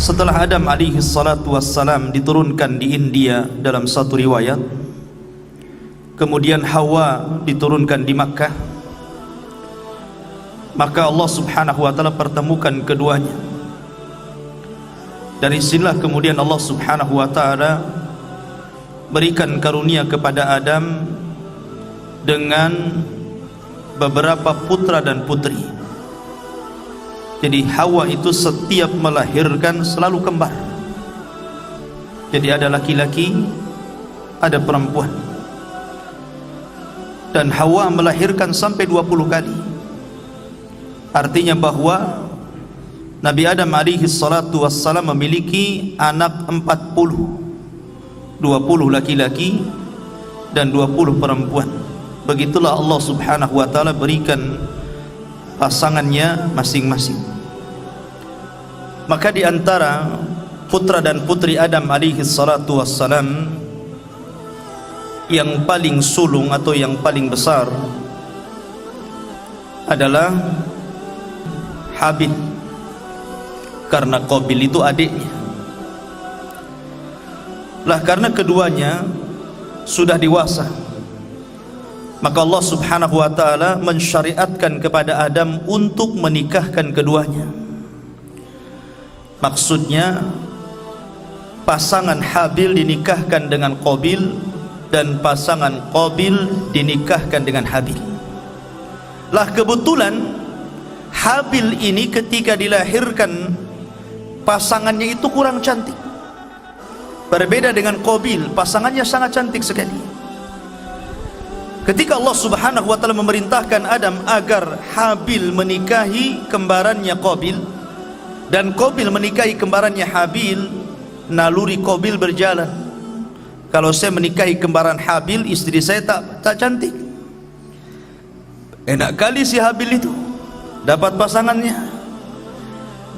Setelah Adam alaihi salatu wassalam diturunkan di India dalam satu riwayat, kemudian Hawa diturunkan di Makkah, maka Allah subhanahu wa ta'ala pertemukan keduanya. Dari sinilah kemudian Allah subhanahu wa ta'ala berikan karunia kepada Adam dengan beberapa putra dan putri. Jadi Hawa itu setiap melahirkan selalu kembar. Jadi ada laki-laki, ada perempuan. Dan Hawa melahirkan sampai 20 kali. Artinya bahwa Nabi Adam alaihi salatu wassalam memiliki anak 40, 20 laki-laki dan 20 perempuan. Begitulah Allah subhanahu wa ta'ala berikan pasangannya masing-masing. Maka di antara putra dan putri Adam alaihi salatu wassalam, yang paling sulung atau yang paling besar adalah Habil, karena Qabil itu adiknya. Lah karena keduanya sudah dewasa, maka Allah subhanahu wa ta'ala mensyariatkan kepada Adam untuk menikahkan keduanya. Maksudnya pasangan Habil dinikahkan dengan Qabil dan pasangan Qabil dinikahkan dengan Habil. Lah kebetulan Habil ini ketika dilahirkan pasangannya itu kurang cantik, berbeda dengan Qabil, pasangannya sangat cantik sekali. Ketika Allah subhanahu wa ta'ala memerintahkan Adam agar Habil menikahi kembarannya Qabil dan Qabil menikahi kembarannya Habil, naluri Qabil berjalan. Kalau saya menikahi kembaran Habil, istri saya tak cantik. Enak kali si Habil itu dapat pasangannya.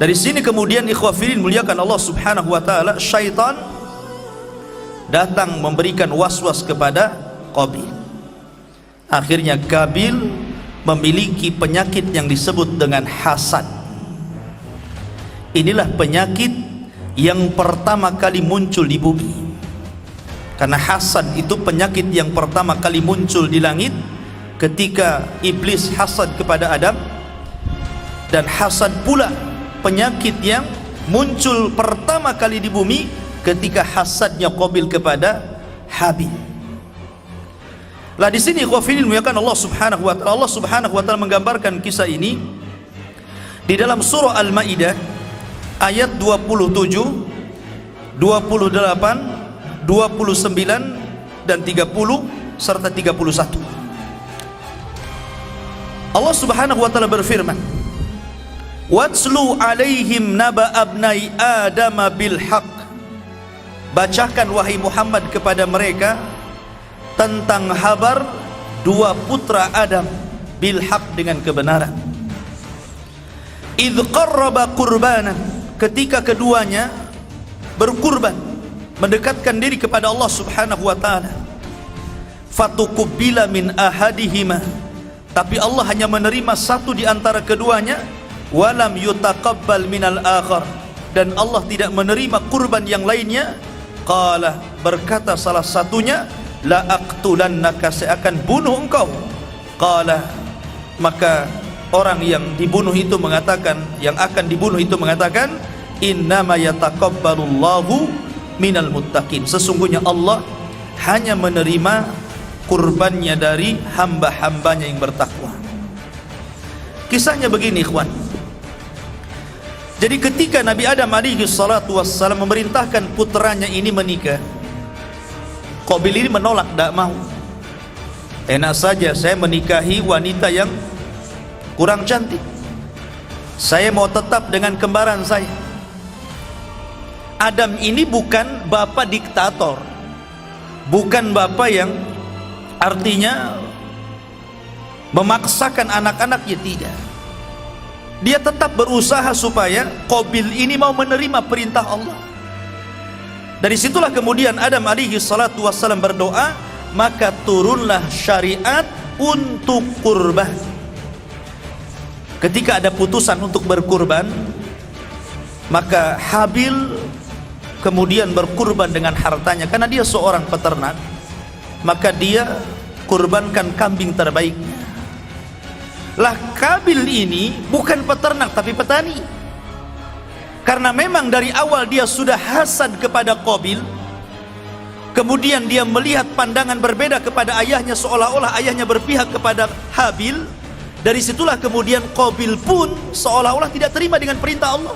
Dari sini kemudian ikhwafilin muliakan Allah subhanahu wa ta'ala, syaitan datang memberikan was-was kepada Qabil. Akhirnya Qabil memiliki penyakit yang disebut dengan hasad. Inilah penyakit yang pertama kali muncul di bumi. Karena hasad itu penyakit yang pertama kali muncul di langit ketika iblis hasad kepada Adam, dan hasad pula penyakit yang muncul pertama kali di bumi ketika hasadnya Qabil kepada Habil. Lah di sini ikhwafilin muliakan Allah subhanahu wa ta'ala, Allah subhanahu wa ta'ala menggambarkan kisah ini di dalam surah Al-Maidah ayat 27, 28, 29 dan 30 serta 31. Allah subhanahu wa ta'ala berfirman, "Watslu alaihim naba abnai Adam bil haq." Bacakan wahai Muhammad kepada mereka tentang kabar dua putra Adam bil haq, dengan kebenaran. Idz qarraba qurbanan, ketika keduanya berkurban, mendekatkan diri kepada Allah subhanahu wa ta'ala. Fatuqbila min ahadihima, tapi Allah hanya menerima satu di antara keduanya. Walam yutaqabbal minal akhar, dan Allah tidak menerima kurban yang lainnya. Qala, berkata salah satunya, la aqtulannaka, saya akan bunuh engkau. Qala, maka orang yang dibunuh itu mengatakan, yang akan dibunuh itu mengatakan, innama yataqabbalullahu minal muttaqin, sesungguhnya Allah hanya menerima kurbannya dari hamba-hambanya yang bertakwa. Kisahnya begini ikhwan. Jadi ketika Nabi Adam alaihi salatu wassalam memerintahkan putranya ini menikah, Qabil ini menolak, tidak mau. Enak saja saya menikahi wanita yang kurang cantik, saya mau tetap dengan kembaran saya. Adam ini bukan bapak diktator, bukan bapak yang artinya memaksakan anak-anaknya, tidak. Dia tetap berusaha supaya Qabil ini mau menerima perintah Allah. Dari situlah kemudian Adam alaihi salatu wassalam berdoa, maka turunlah syariat untuk kurban. Ketika ada putusan untuk berkurban, Maka Habil kemudian berkurban dengan hartanya, karena dia seorang peternak, maka dia kurbankan kambing terbaiknya. Lah Kabil ini bukan peternak tapi petani, karena memang dari awal dia sudah hasad kepada Qabil. Kemudian dia melihat pandangan berbeda kepada ayahnya, seolah-olah ayahnya berpihak kepada Habil. Dari situlah kemudian Qabil pun seolah-olah tidak terima dengan perintah Allah.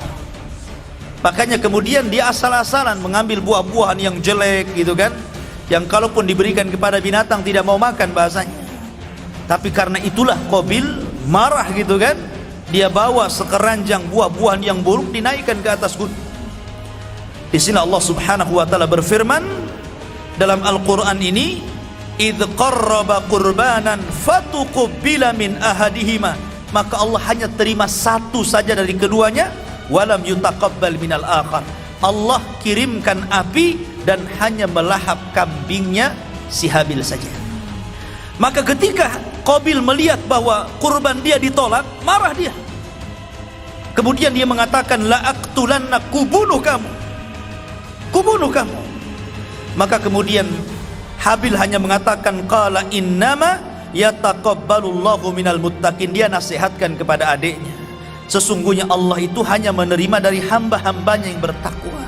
Makanya kemudian dia asal-asalan mengambil buah-buahan yang jelek gitu kan, yang kalaupun diberikan kepada binatang tidak mau makan bahasanya. Tapi karena itulah Qabil marah gitu kan, dia bawa sekeranjang buah-buahan yang buruk dinaikkan ke atas gunung. Di sini Allah Subhanahu wa taala berfirman dalam Al-Qur'an ini, "Idz qarraba qurbanan fatuqbila min ahadihima." Maka Allah hanya terima satu saja dari keduanya, walam yutaqabbal minal akhar. Allah kirimkan api dan hanya melahap kambingnya si Habil saja. Maka ketika Qabil melihat bahwa kurban dia ditolak, marah dia. Kemudian dia mengatakan, la aqtulanna, kubunuh kamu, kubunuh kamu. Maka kemudian Habil hanya mengatakan, qala innama yataqabbalullahu minal muttaqin. Dia nasihatkan kepada adiknya, sesungguhnya Allah itu hanya menerima dari hamba-hambanya yang bertakwa.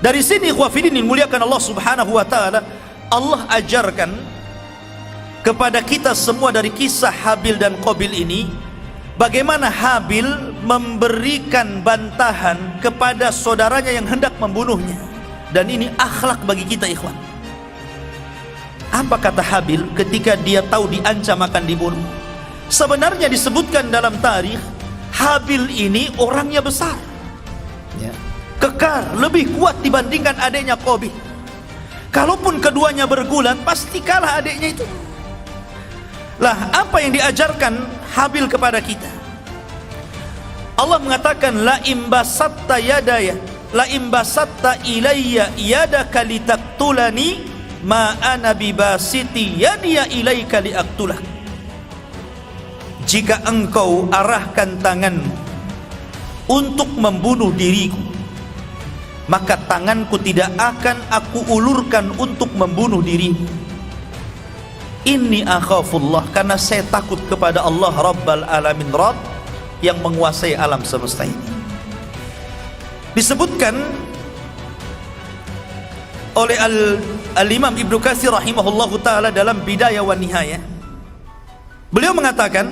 Dari sini ikhwafidin muliakan Allah Subhanahu wa taala, Allah ajarkan kepada kita semua dari kisah Habil dan Qabil ini, bagaimana Habil memberikan bantahan kepada saudaranya yang hendak membunuhnya. Dan ini akhlak bagi kita ikhwan. Apa kata Habil ketika dia tahu diancam akan dibunuh? Sebenarnya disebutkan dalam tarikh, Habil ini orangnya besar, kekar, lebih kuat dibandingkan adiknya Qabil. Kalaupun keduanya bergulat, pasti kalah adiknya itu. Lah apa yang diajarkan Habil kepada kita? Allah mengatakan, la imbasatta yadaya, la imbasatta ilayya yadaka litaktulani ma ana bibasiti yadiya ilayka liaktulak. Jika engkau arahkan tanganmu untuk membunuh diriku, maka tanganku tidak akan aku ulurkan untuk membunuh dirimu. Inni akhafullah, karena saya takut kepada Allah Rabbal Alamin, Rabb yang menguasai alam semesta ini. Disebutkan oleh Al-Imam Ibnu Katsir rahimahullahu taala dalam Bidayah wa Nihayah. Beliau mengatakan,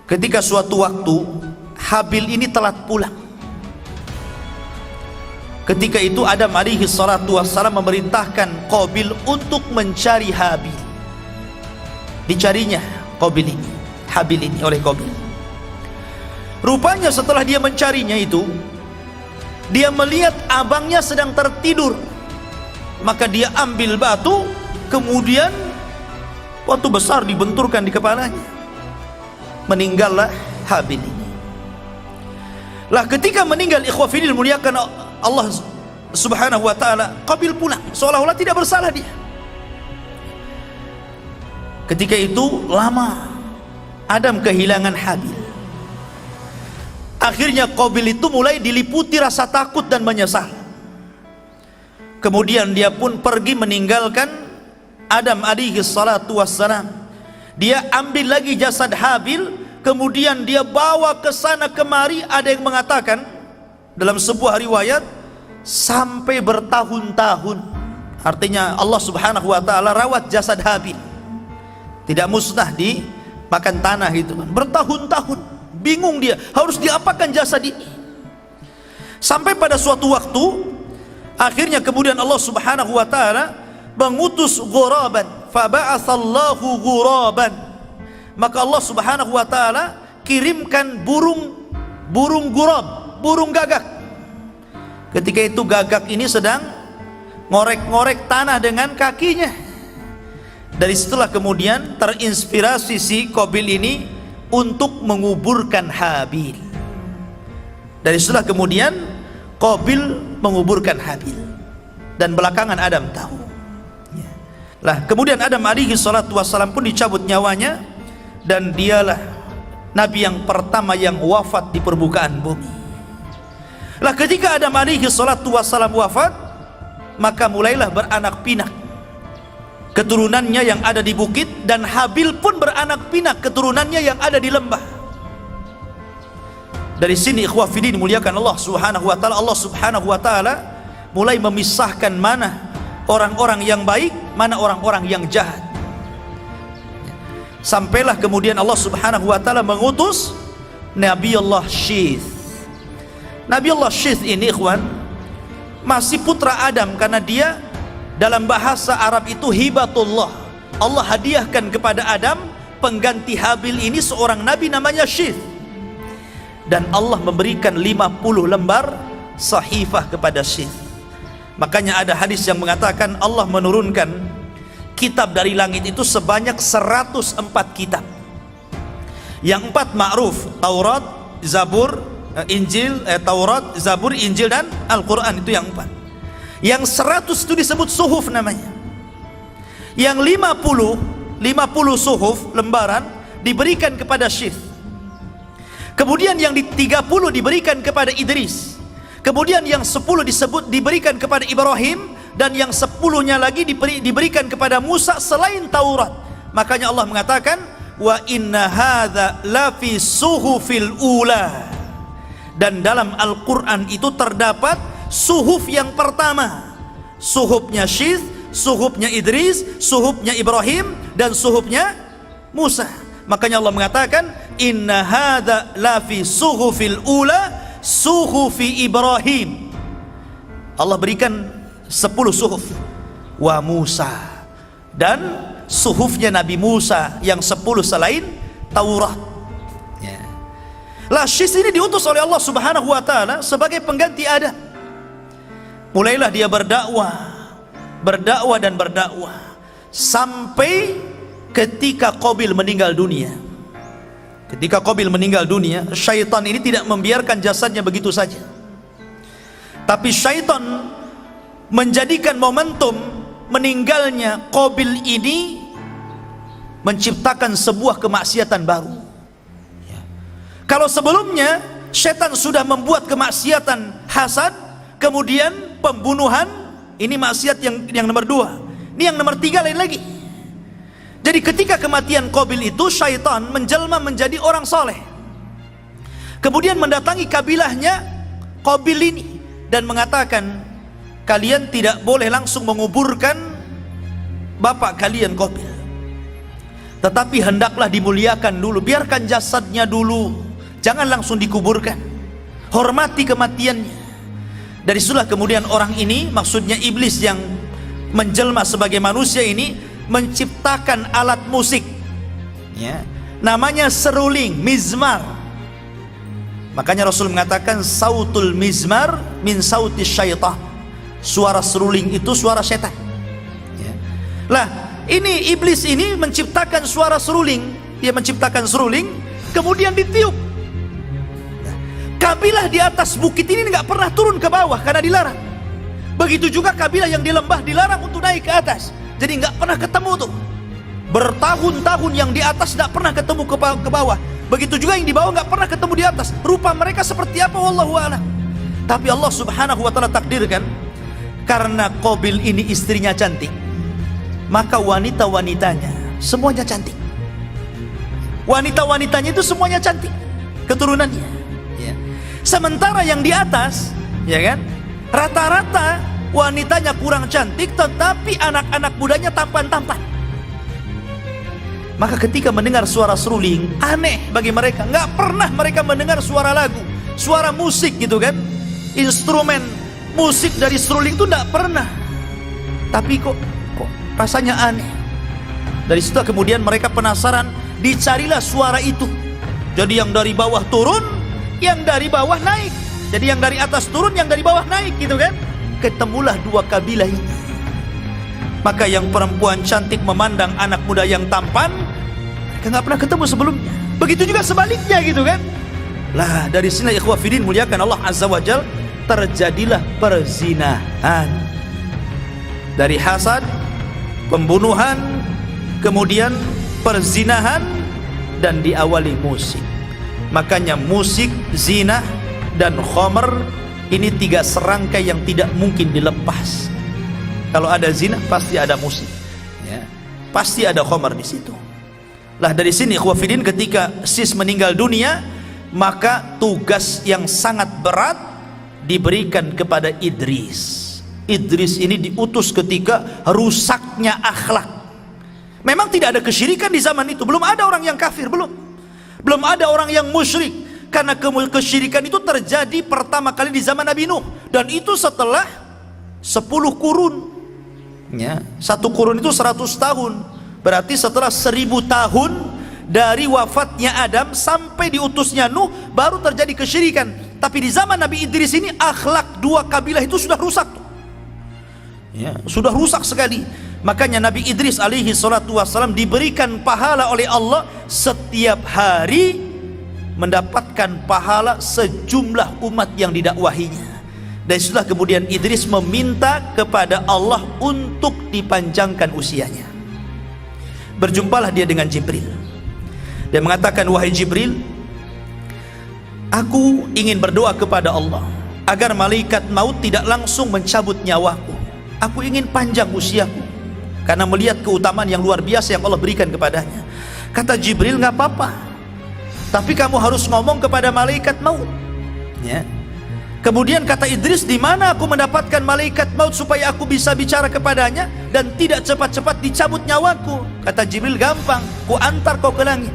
ketika suatu waktu Habil ini telat pulang. Ketika itu Adam alaihi salatu wassalam memerintahkan Qabil untuk mencari Habil. Dicarinya Qabil ini, Habil ini oleh Qabil. Rupanya setelah dia mencarinya itu, dia melihat abangnya sedang tertidur. Maka dia ambil batu, kemudian batu besar dibenturkan di kepalanya. Meninggallah Habil ini. Lah ketika meninggal ikhwafidil muliakan Allah Subhanahu wa taala, Qabil pulang seolah-olah tidak bersalah dia. Ketika itu lama Adam kehilangan Habil. Akhirnya Qabil itu mulai diliputi rasa takut dan menyesal. Kemudian dia pun pergi meninggalkan Adam alaihi salatu wassalam. Dia ambil lagi jasad Habil, kemudian dia bawa ke sana kemari. Ada yang mengatakan dalam sebuah riwayat sampai bertahun-tahun. Artinya Allah Subhanahu wa taala rawat jasad Habil, tidak musnah dimakan tanah itu kan. Bertahun-tahun bingung dia harus diapakan jasad ini. Sampai pada suatu waktu akhirnya kemudian Allah Subhanahu wa taala mengutus ghuraban, fa ba'atsallahu ghuraban. Maka Allah Subhanahu wa taala kirimkan burung ghurab, burung gagak. Ketika itu gagak ini sedang ngorek-ngorek tanah dengan kakinya. Dari situlah kemudian terinspirasi si Qabil ini untuk menguburkan Habil. Dari situlah kemudian Qabil menguburkan Habil, dan belakangan Adam tahu. Lah kemudian Adam alaihi salatu wassalam pun dicabut nyawanya, dan dialah Nabi yang pertama yang wafat di permukaan bumi. Lah ketika Adam alaihi salatu wassalam wafat, maka mulailah beranak pinak keturunannya yang ada di bukit, dan Habil pun beranak pinak keturunannya yang ada di lembah. Dari sini ikhwah fillah dimuliakan Allah Subhanahu wa taala, Allah Subhanahu wa taala mulai memisahkan mana orang-orang yang baik, mana orang-orang yang jahat. Sampailah kemudian Allah Subhanahu wa taala mengutus Nabi Allah Syith. Nabi Allah Syith ini ikhwan masih putra Adam, karena dia dalam bahasa Arab itu hibatullah. Allah hadiahkan kepada Adam pengganti Habil ini seorang nabi namanya Syith. Dan Allah memberikan 50 lembar sahifah kepada Syith. Makanya ada hadis yang mengatakan Allah menurunkan kitab dari langit itu sebanyak 104 kitab. Yang 4 ma'ruf, Taurat, Zabur, Injil, Taurat, Zabur, Injil dan Al-Quran, itu yang 4. Yang 100 itu disebut suhuf namanya. Yang 50 suhuf lembaran diberikan kepada Syith. Kemudian yang 30 diberikan kepada Idris. Kemudian yang 10 diberikan kepada Ibrahim, dan yang 10-nya lagi diberikan kepada Musa selain Taurat. Makanya Allah mengatakan wa inna hadza la fi suhufil ula. Dan dalam Al-Qur'an itu terdapat suhuf yang pertama, suhufnya Syith, suhufnya Idris, suhufnya Ibrahim, dan suhufnya Musa. Makanya Allah mengatakan inna hadza la fi suhufil ula suhufi Ibrahim. Allah berikan 10 suhuf wa Musa, dan suhufnya Nabi Musa yang 10 selain Taurat ya. Lah Syith ini diutus oleh Allah Subhanahu wa taala sebagai pengganti Adam. Mulailah dia berdakwah dan berdakwah sampai ketika Qabil meninggal dunia. Ketika Qabil meninggal dunia, syaitan ini tidak membiarkan jasadnya begitu saja. Tapi syaitan menjadikan momentum meninggalnya Qabil ini menciptakan sebuah kemaksiatan baru ya. Kalau sebelumnya syaitan sudah membuat kemaksiatan hasad, kemudian pembunuhan, ini maksiat yang nomor 2. Ini yang nomor 3 lain lagi. Jadi ketika kematian Qabil itu, syaitan menjelma menjadi orang soleh, kemudian mendatangi kabilahnya Qabil ini dan mengatakan, kalian tidak boleh langsung menguburkan bapak kalian Qabil, tetapi hendaklah dimuliakan dulu, biarkan jasadnya dulu, jangan langsung dikuburkan, hormati kematiannya. Dari situlah kemudian orang ini, maksudnya iblis yang menjelma sebagai manusia ini, menciptakan alat musik ya, namanya seruling, mizmar. Makanya Rasul mengatakan sautul mizmar min sauti syaitan, suara seruling itu suara setan ya. Lah ini iblis ini menciptakan suara seruling, dia menciptakan seruling kemudian ditiup. Kabilah di atas bukit ini nggak pernah turun ke bawah karena dilarang. Begitu juga kabilah yang di lembah dilarang untuk naik ke atas, jadi nggak pernah ketemu tuh. Bertahun-tahun yang di atas nggak pernah ketemu ke bawah. Begitu juga yang di bawah nggak pernah ketemu di atas. Rupa mereka seperti apa wallahu a'lam. Tapi Allah Subhanahu wa taala takdirkan, karena Qabil ini istrinya cantik, maka wanita-wanitanya semuanya cantik. Wanita-wanitanya itu semuanya cantik keturunannya ya. Sementara yang di atas ya kan, rata-rata wanitanya kurang cantik, tetapi anak-anak mudanya tampan-tampan. Maka ketika mendengar suara seruling, aneh bagi mereka. Nggak pernah mereka mendengar suara lagu, suara musik gitu kan, instrumen musik dari seruling itu nggak pernah. Tapi kok rasanya aneh. Dari situ kemudian mereka penasaran, dicarilah suara itu. Jadi yang dari bawah turun, yang dari bawah naik. Jadi yang dari atas turun, yang dari bawah naik gitu kan. Ketemulah dua kabilah ini. Maka yang perempuan cantik memandang anak muda yang tampan, mereka nggak pernah ketemu sebelumnya. Begitu juga sebaliknya gitu kan. Lah dari sini ikhwah fillah muliakan Allah Azza wa Jal, terjadilah perzinahan. Dari hasad, pembunuhan, kemudian perzinahan, dan diawali musik. Makanya musik, zina, dan khamr ini 3 serangkai yang tidak mungkin dilepas. Kalau ada zina pasti ada musik, ya. Pasti ada khamr di situ. Lah dari sini ikhwafidin, ketika Sis meninggal dunia, maka tugas yang sangat berat diberikan kepada Idris. Idris ini diutus ketika rusaknya akhlak. Memang tidak ada kesyirikan di zaman itu, belum ada orang yang kafir, belum ada orang yang musyrik, karena kesyirikan itu terjadi pertama kali di zaman Nabi Nuh, dan itu setelah 10 kurun, ya. 1 kurun itu 100 tahun, berarti setelah 1000 tahun dari wafatnya Adam sampai diutusnya Nuh baru terjadi kesyirikan. Tapi di zaman Nabi Idris ini akhlak 2 kabilah itu sudah rusak, ya, sudah rusak sekali. Makanya Nabi Idris alaihi salatu wassalam diberikan pahala oleh Allah setiap hari, mendapatkan pahala sejumlah umat yang didakwahinya. Dan setelah kemudian Idris meminta kepada Allah untuk dipanjangkan usianya. Berjumpalah dia dengan Jibril. Dia mengatakan, wahai Jibril, aku ingin berdoa kepada Allah agar malaikat maut tidak langsung mencabut nyawaku. Aku ingin panjang usiaku karena melihat keutamaan yang luar biasa yang Allah berikan kepadanya. Kata Jibril, nggak apa-apa, tapi kamu harus ngomong kepada malaikat maut, ya. Kemudian kata Idris, di mana aku mendapatkan malaikat maut supaya aku bisa bicara kepadanya dan tidak cepat-cepat dicabut nyawaku? Kata Jibril, gampang, ku antar kau ke langit.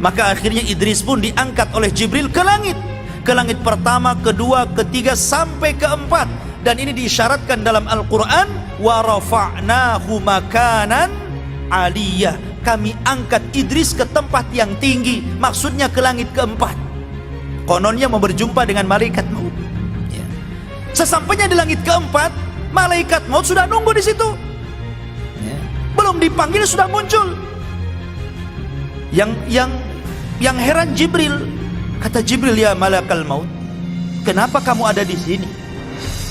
Maka akhirnya Idris pun diangkat oleh Jibril ke langit pertama, kedua, ketiga, sampai keempat. Dan ini diisyaratkan dalam Al-Quran, wa rafa'nahu makanan aliyah, kami angkat Idris ke tempat yang tinggi, maksudnya ke langit keempat. Kononnya mau berjumpa dengan malaikat maut, ya. Sesampainya di langit keempat, malaikat maut sudah nunggu di situ, ya. Belum dipanggil sudah muncul. Yang heran Jibril. Kata Jibril, ya malakal maut, kenapa kamu ada di sini?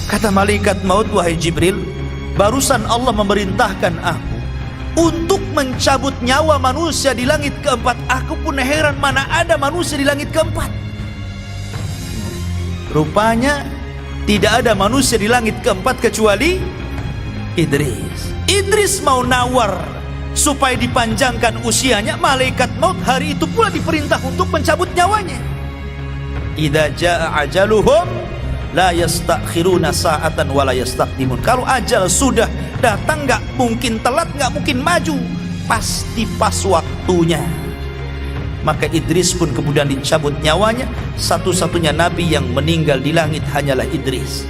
Kata malaikat maut, wahai Jibril, barusan Allah memerintahkan aku untuk mencabut nyawa manusia di langit keempat. Aku pun heran, mana ada manusia di langit keempat. Rupanya tidak ada manusia di langit keempat kecuali Idris. Idris mau nawar supaya dipanjangkan usianya, malaikat maut hari itu pula diperintah untuk mencabut nyawanya. Idza jaa ajaluhum la yastakhiruna sa'atan wa la yastaqdimun. Kalau ajal sudah datang, nggak mungkin telat, nggak mungkin maju, pasti pas waktunya. Maka Idris pun kemudian dicabut nyawanya. Satu-satunya nabi yang meninggal di langit hanyalah Idris.